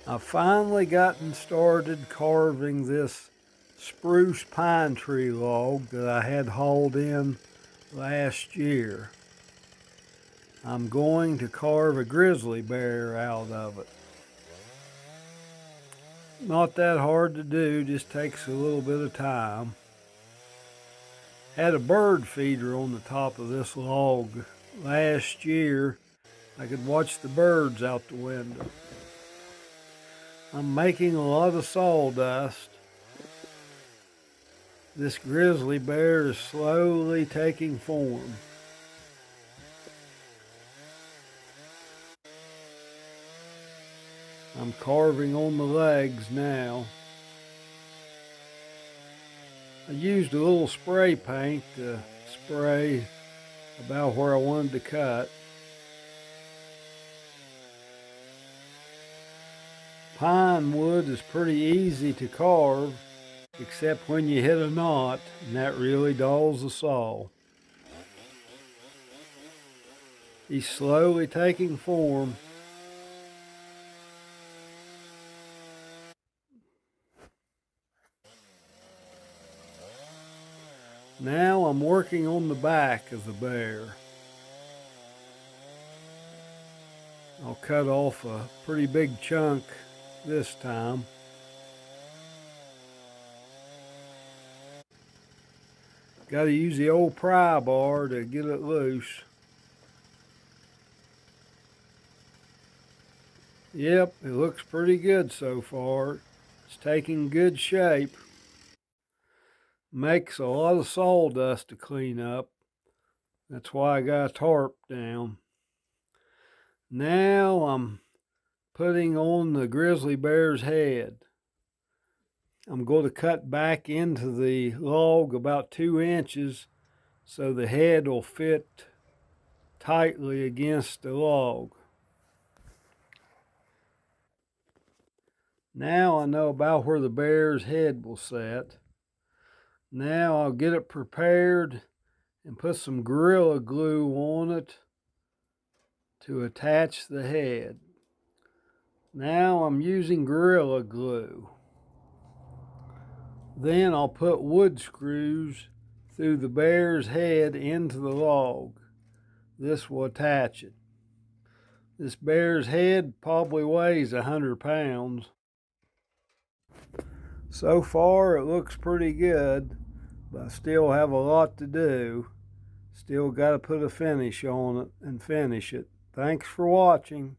I've finally gotten started carving this spruce pine tree log that I had hauled in last year. I'm going to carve a grizzly bear out of it. Not that hard to do, just takes a little bit of time. Had a bird feeder on the top of this log last year. I could watch the birds out the window. I'm making a lot of sawdust. This grizzly bear is slowly taking form. I'm carving on the legs now. I used a little spray paint to spray about where I wanted to cut. Pine wood is pretty easy to carve, except when you hit a knot, and that really dulls the saw. He's slowly taking form. Now I'm working on the back of the bear. I'll cut off a pretty big chunk this time. Got to use the old pry bar to get it loose. Yep, it looks pretty good so far. It's taking good shape. Makes a lot of sawdust to clean up. That's why I got a tarp down. Now I'm putting on the grizzly bear's head. I'm going to cut back into the log about 2 inches so the head will fit tightly against the log. Now I know about where the bear's head will set. Now I'll get it prepared and put some Gorilla Glue on it to attach the head. Now I'm using Gorilla Glue. Then I'll put wood screws through the bear's head into the log. This will attach it. This bear's head probably weighs 100 pounds. So far it looks pretty good, but I still have a lot to do. Still got to put a finish on it and finish it. Thanks for watching.